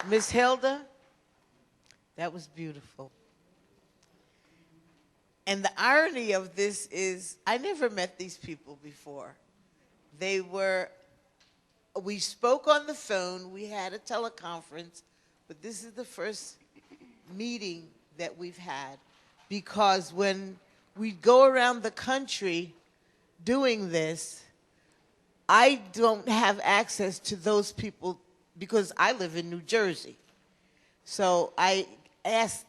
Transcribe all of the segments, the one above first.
Miss Hilda, that was beautiful. And the irony of this is I never met these people before. We spoke on the phone, we had a teleconference, but this is the first meeting that we've had, because when we go around the country doing this, I don't have access to those people because I live in New Jersey. So I asked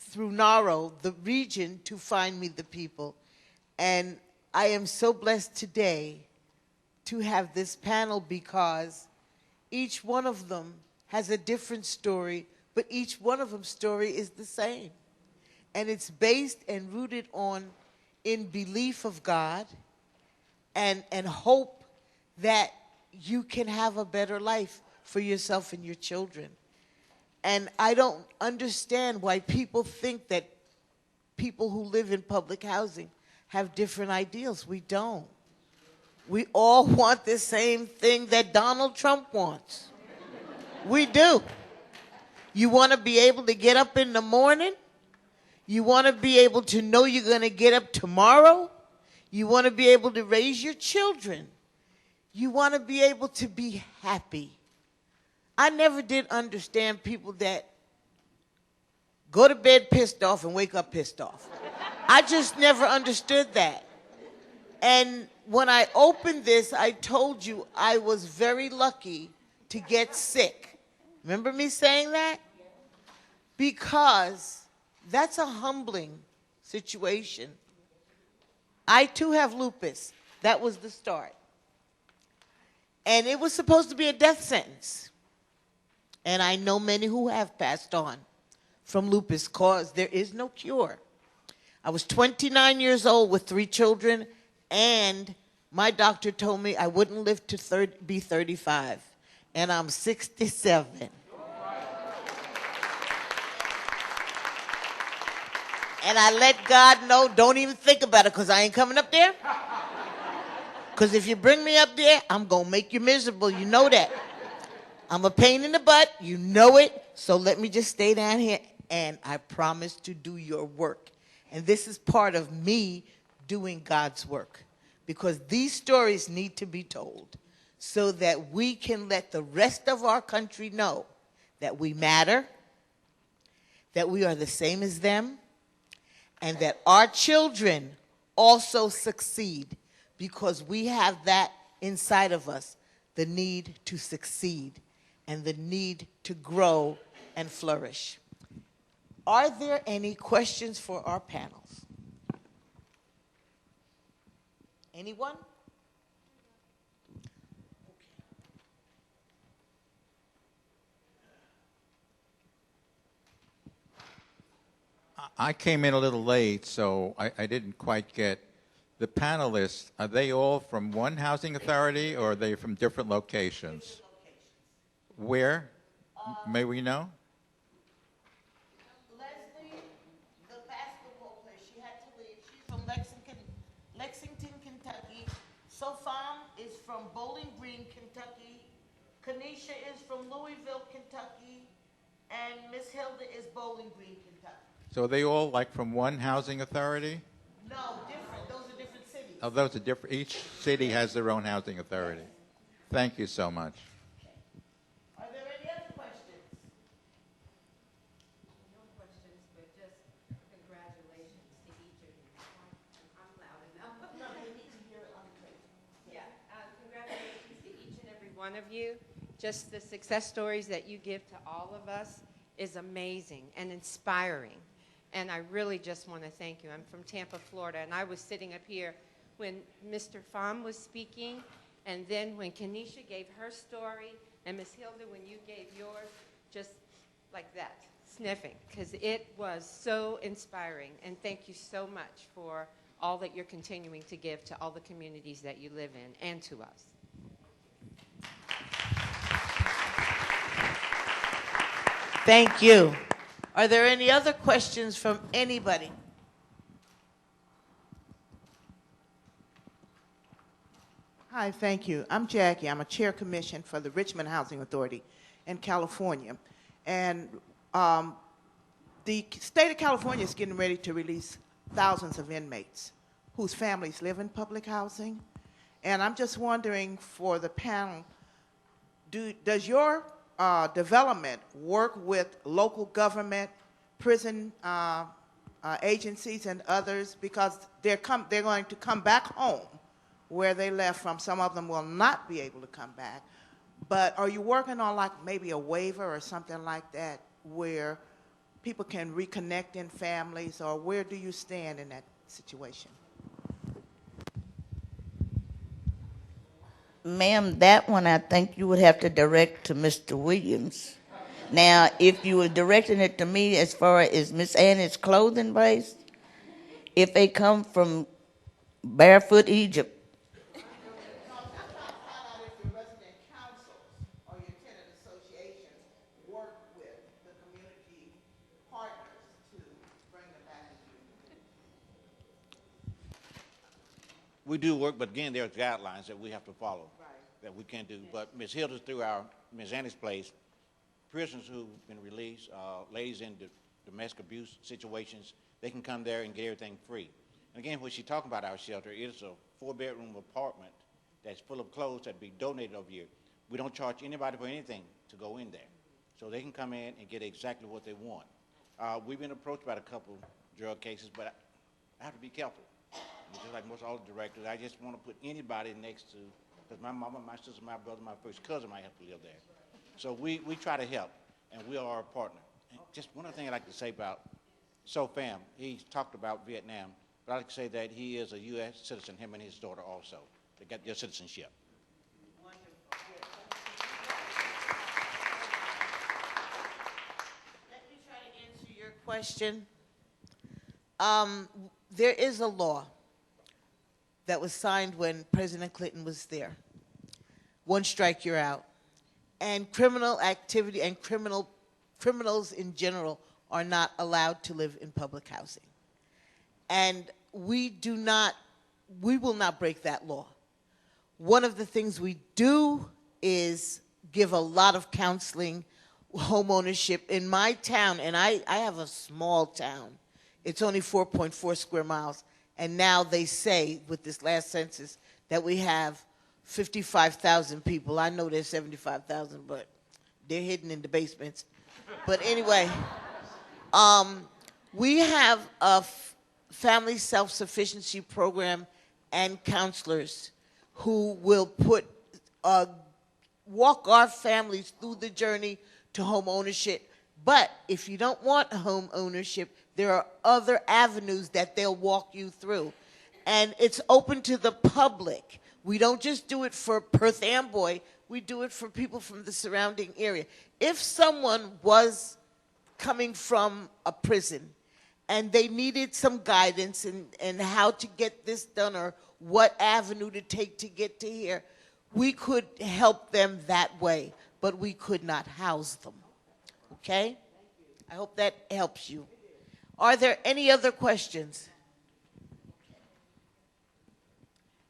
through NARO, the region, to find me the people. And I am so blessed today to have this panel because each one of them has a different story, but each one of them's story is the same. And it's based and rooted in belief of God and hope that you can have a better life for yourself and your children. And I don't understand why people think that people who live in public housing have different ideals. We don't. We all want the same thing that Donald Trump wants. We do. You want to be able to get up in the morning? You want to be able to know you're going to get up tomorrow? You want to be able to raise your children. You want to be able to be happy. I never did understand people that go to bed pissed off and wake up pissed off. I just never understood that. And when I opened this, I told you I was very lucky to get sick. Remember me saying that? Because that's a humbling situation. I too have lupus. That was the start. And it was supposed to be a death sentence. And I know many who have passed on from lupus cause there is no cure. I was 29 years old with 3 children, and my doctor told me I wouldn't live to be 35. And I'm 67. And I let God know, don't even think about it, because I ain't coming up there. Because if you bring me up there, I'm going to make you miserable. You know that. I'm a pain in the butt. You know it. So let me just stay down here, and I promise to do your work. And this is part of me doing God's work, because these stories need to be told so that we can let the rest of our country know that we matter, that we are the same as them, and that our children also succeed, because we have that inside of us, the need to succeed and the need to grow and flourish. Are there any questions for our panels? Anyone? I came in a little late, so I didn't quite get the panelists. Are they all from one housing authority, or are they from different locations? Where? May we know? Leslie, the basketball player, she had to leave. She's from Lexington, Kentucky. Sofam is from Bowling Green, Kentucky. Kanisha is from Louisville, Kentucky. And Miss Hilda is Bowling Green, Kentucky. So are they all like from one housing authority? No, different. Those are different cities. Oh, those are different. Each city has their own housing authority. Thank you so much. Are there any other questions? No questions, but just congratulations to each of you. I'm loud enough. No, they need to hear it on the tape. Yeah, congratulations to each and every one of you. Just the success stories that you give to all of us is amazing and inspiring. And I really just want to thank you. I'm from Tampa, Florida, and I was sitting up here when Mr. Pham was speaking, and then when Kanisha gave her story, and Ms. Hilda, when you gave yours, just like that, sniffing, because it was so inspiring. And thank you so much for all that you're continuing to give to all the communities that you live in and to us. Thank you. Are there any other questions from anybody? Hi, thank you. I'm Jackie. I'm a chair commission for the Richmond Housing Authority. in California. And the state of California is getting ready to release thousands of inmates whose families live in public housing. And I'm just wondering for the panel, does your development work with local government, prison agencies, and others? Because they're going to come back home where they left from. Some of them will not be able to come back. But are you working on like maybe a waiver or something like that where people can reconnect in families, or where do you stand in that situation? Ma'am, that one I think you would have to direct to Mr. Williams. Now, if you were directing it to me as far as Miss Annie's clothing place, if they come from Barefoot Egypt, We do work, but again, there's guidelines that we have to follow, that we can't do. But Ms. Hilda's through our Ms. Annie's place, prisoners who've been released, ladies in domestic abuse situations, they can come there and get everything free. And again, when she's talking about our shelter, it is a 4-bedroom apartment that's full of clothes that be donated over here. We don't charge anybody for anything to go in there. So they can come in and get exactly what they want. We've been approached by a couple drug cases, but I have to be careful. Just like most all the directors, I just want to put anybody next to, because my mama, my sister, my brother, my first cousin might have to live there. So we try to help, and we are a partner. And just one other thing I'd like to say about SoFam, he talked about Vietnam, but I'd like to say that he is a U.S. citizen, him and his daughter also. They got their citizenship. Let me try to answer your question. There is a law that was signed when President Clinton was there. One strike, you're out. And criminal activity and criminals in general are not allowed to live in public housing. And we will not break that law. One of the things we do is give a lot of counseling, home ownership. In my town, and I have a small town, it's only 4.4 square miles. And now they say, with this last census, that we have 55,000 people. I know there's 75,000, but they're hidden in the basements. But anyway, we have a family self-sufficiency program and counselors who will walk our families through the journey to home ownership. But if you don't want home ownership, there are other avenues that they'll walk you through. And it's open to the public. We don't just do it for Perth Amboy, we do it for people from the surrounding area. If someone was coming from a prison and they needed some guidance in how to get this done or what avenue to take to get to here, we could help them that way, but we could not house them. Okay? I hope that helps you. Are there any other questions?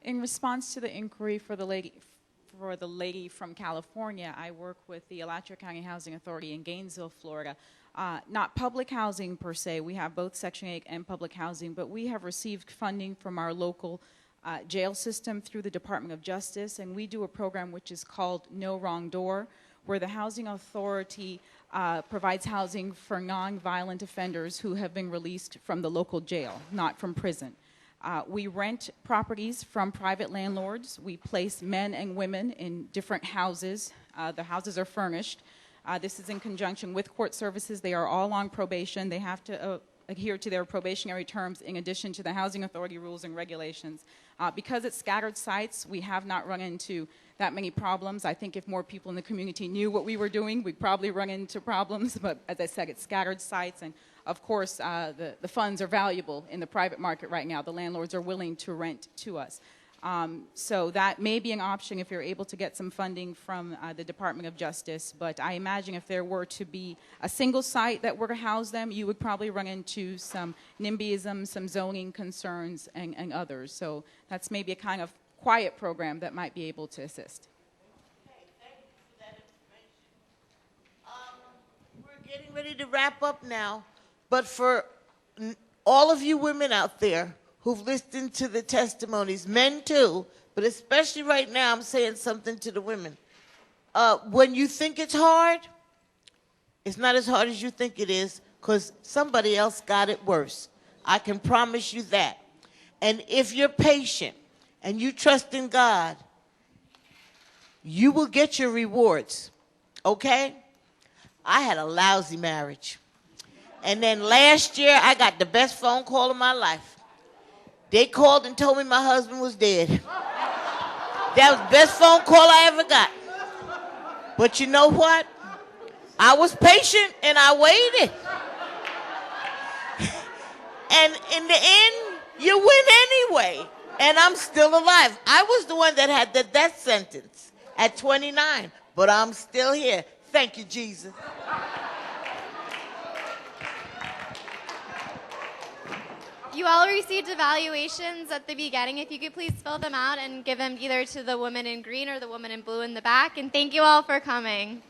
In response to the inquiry for the lady from California, I work with the Alachua County Housing Authority in Gainesville, Florida. Not public housing per se. We have both Section 8 and public housing, but we have received funding from our local jail system through the Department of Justice, and we do a program which is called No Wrong Door, where the Housing Authority provides housing for non-violent offenders who have been released from the local jail, not from prison. We rent properties from private landlords. We place men and women in different houses. The houses are furnished. This is in conjunction with court services. They are all on probation. They have to adhere to their probationary terms in addition to the Housing Authority rules and regulations. Because it's scattered sites, we have not run into that many problems. I think if more people in the community knew what we were doing, we'd probably run into problems. But as I said, it's scattered sites. And of course, the funds are valuable in the private market right now. The landlords are willing to rent to us. So that may be an option if you're able to get some funding from the Department of Justice. But I imagine if there were to be a single site that were to house them, you would probably run into some NIMBYism, some zoning concerns, and others. So that's maybe a kind of quiet program that might be able to assist. Okay, thank you for that information. getting ready to wrap up now, but for all of you women out there who've listened to the testimonies, men too, but especially right now, I'm saying something to the women. When you think it's hard, it's not as hard as you think it is, because somebody else got it worse. I can promise you that. And if you're patient and you trust in God, you will get your rewards, okay? I had a lousy marriage. And then last year, I got the best phone call of my life. They called and told me my husband was dead. That was the best phone call I ever got. But you know what? I was patient and I waited. And in the end, you win anyway. And I'm still alive. I was the one that had the death sentence at 29, but I'm still here. Thank you, Jesus. You all received evaluations at the beginning. If you could please fill them out and give them either to the woman in green or the woman in blue in the back. And thank you all for coming.